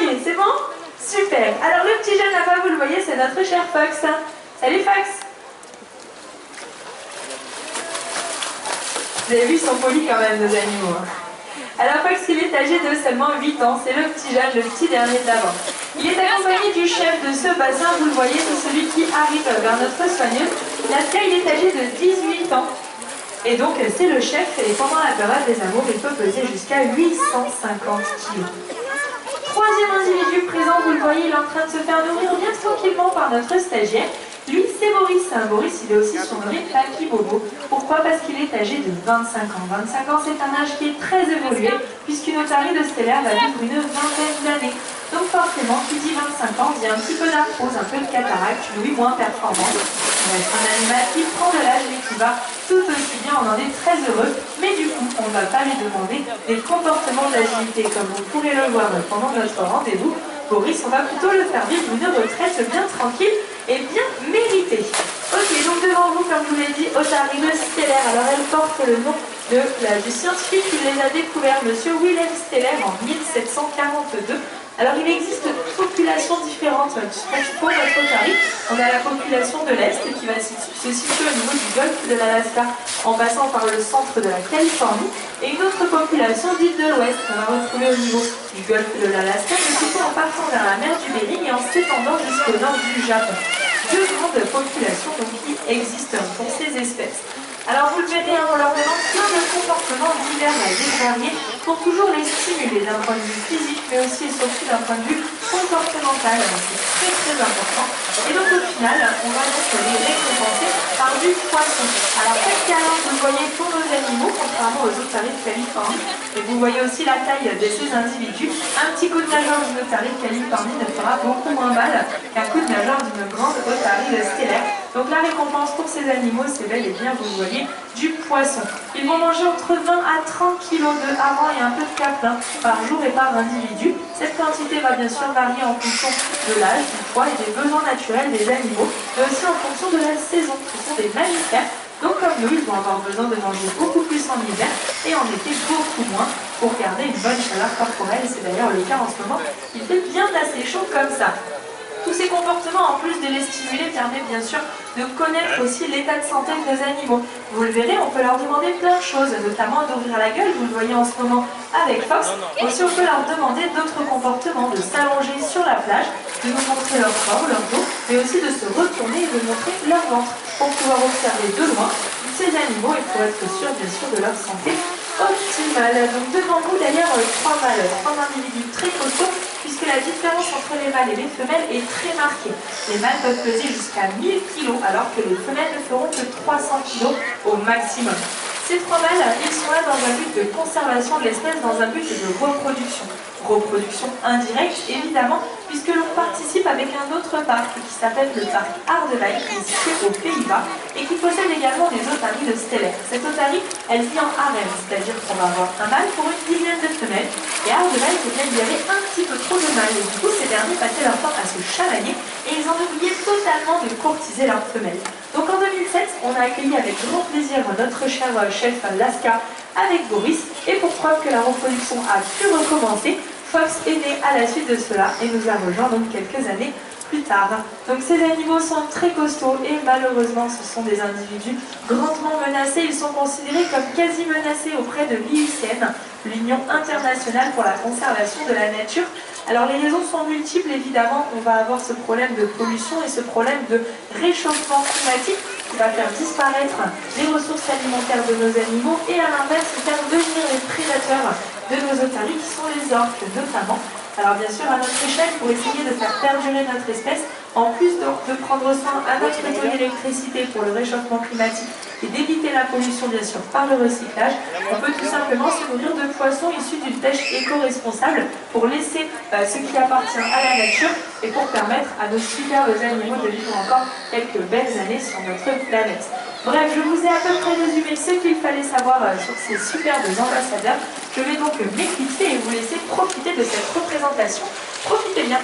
Ok, c'est bon? Super. Alors le petit jeune là-bas, vous le voyez, c'est notre cher Fox. Salut Fox. Vous avez vu, ils sont polis quand même, nos animaux. Alors Fox, il est âgé de seulement 8 ans, c'est le petit jeune, le petit dernier de l'avant. Il est accompagné du chef de ce bassin, vous le voyez, c'est celui qui arrive vers notre soigneuse. Lasca, il est âgé de 18 ans. Et donc c'est le chef, et pendant la période des amours, il peut peser jusqu'à 850 kg. Troisième individu présent, vous le voyez, il est en train de se faire nourrir bien tranquillement par notre stagiaire. Lui, c'est Boris. Boris, il est aussi surnommé Papy Bobo. Pourquoi? Parce qu'il est âgé de 25 ans. 25 ans, c'est un âge qui est très évolué, puisqu'une otarie de stellaire va vivre une vingtaine d'années. Donc forcément, qui dit 25 ans, dit un petit peu d'arthrose, un peu de cataracte, une ouïe moins performante. C'est un animal qui prend de l'âge, mais qui va tout aussi bien, on en est très heureux. Mais du coup, on ne va pas lui demander des comportements d'agilité, comme vous pourrez le voir pendant notre rendez-vous. Boris, on va plutôt le faire vivre une retraite bien tranquille et bien méritée. Ok, donc devant vous, comme je vous l'ai dit, otarie stellaire. Alors elle porte le nom du scientifique qui les a découverts, monsieur Wilhelm Steller, en 1742. Alors il existe deux populations différentes pour notre otarie. On a la population de l'Est qui va se situer au niveau du golfe de l'Alaska en passant par le centre de la Californie, et une autre population dite de l'Ouest qu'on va retrouver au niveau du golfe de l'Alaska, mais plutôt en partant vers la mer du Bering et en s'étendant jusqu'au nord du Japon. Deux grandes populations donc, qui existent pour ces espèces. Alors vous le verrez, on leur demande plein de comportements divers et variés pour toujours les stimuler d'un point de vue physique, mais aussi et surtout d'un point de vue comportemental. C'est très important. Et donc au final, on va donc les récompenser par du poisson. Alors quel câlin vous voyez pour nos animaux, contrairement aux otaries de Californie. Et vous voyez aussi la taille de ces individus. Un petit coup de nageoire d'une otarie de Californie ne fera beaucoup moins mal qu'un coup de nageoire d'une grande otarie stellaire. Donc la récompense pour ces animaux, c'est bel et bien, vous le voyez, du poisson. Ils vont manger entre 20 à 30 kg de hareng et un peu de caplin par jour et par individu. Cette quantité va bien sûr varier en fonction de l'âge, du poids et des besoins naturels des animaux, mais aussi en fonction de la saison. Ce sont des mammifères, donc comme nous, ils vont avoir besoin de manger beaucoup plus en hiver et en été beaucoup moins pour garder une bonne chaleur corporelle. C'est d'ailleurs le cas en ce moment, il fait bien assez chaud comme ça. Tous ces comportements, en plus de les stimuler, permettent bien sûr de connaître aussi l'état de santé de nos animaux. Vous le verrez, on peut leur demander plein de choses, notamment d'ouvrir la gueule, vous le voyez en ce moment avec Fox. Aussi, on peut leur demander d'autres comportements, de s'allonger sur la plage, de nous montrer leur corps, leur dos, mais aussi de se retourner et de montrer leur ventre, pour pouvoir observer de loin ces animaux et pour être sûr, bien sûr, de leur santé optimale. Donc devant vous, d'ailleurs, trois mâles, trois individus très costauds, puisque la différence entre les mâles et les femelles est très marquée. Les mâles peuvent peser jusqu'à 1000 kg, alors que les femelles ne feront que 300 kg au maximum. Ces trois mâles, ils sont là dans un but de conservation de l'espèce, dans un but de reproduction. Reproduction indirecte, évidemment, puisque l'on participe avec un autre parc qui s'appelle le parc Harderwijk, qui est situé aux Pays-Bas et qui possède également des otaries de stellaire. Cette otarie, elle vit en harem, c'est-à-dire qu'on va avoir un mâle pour une dizaine de femelles, et à Harderwijk, il y avait un petit peu trop de mâles, et du coup, ces derniers passaient leur temps à se chamailler et ils en oubliaient totalement de courtiser leurs femelles. Donc en 2007, on a accueilli avec grand plaisir notre cher chef Lasca avec Boris, et pour preuve que la reproduction a pu recommencer, Fox est né à la suite de cela et nous a rejoint donc quelques années plus tard. Donc ces animaux sont très costauds et malheureusement ce sont des individus grandement menacés. Ils sont considérés comme quasi menacés auprès de l'IUCN, l'Union internationale pour la conservation de la nature. Alors les raisons sont multiples, évidemment. On va avoir ce problème de pollution et ce problème de réchauffement climatique qui va faire disparaître les ressources alimentaires de nos animaux et à l'inverse faire devenir les prédateurs de nos otaries qui sont les orques notamment. Alors bien sûr, à notre échelle, pour essayer de faire perdurer notre espèce, en plus de prendre soin à notre taux d'électricité pour le réchauffement climatique et d'éviter la pollution bien sûr par le recyclage, on peut tout simplement se nourrir de poissons issus d'une pêche éco-responsable pour laisser ce qui appartient à la nature et pour permettre à nos superbes animaux de vivre encore quelques belles années sur notre planète. Bref, je vous ai à peu près résumé ce qu'il fallait savoir sur ces superbes ambassadeurs. Je vais donc m'éclipser et vous laisser profiter de cette représentation. Profitez bien.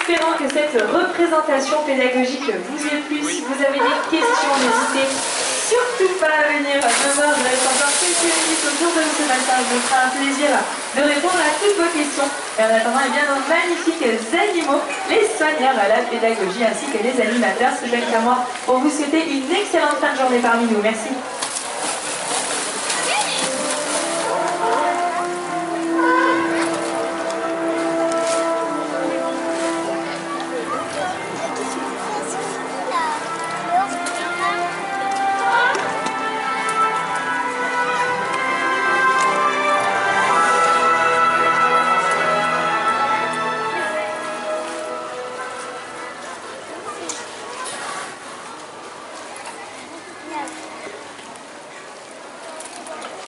espérant que cette représentation pédagogique vous ait plu. Si vous avez des questions, n'hésitez surtout pas à venir me voir. Je reste encore quelques minutes autour de ce matin. Je me ferai un plaisir de répondre à toutes vos questions. Et en attendant, eh bien, nos magnifiques animaux, les soigneurs à la pédagogie ainsi que les animateurs se joignent à moi pour vous souhaiter une excellente fin de journée parmi nous. Merci.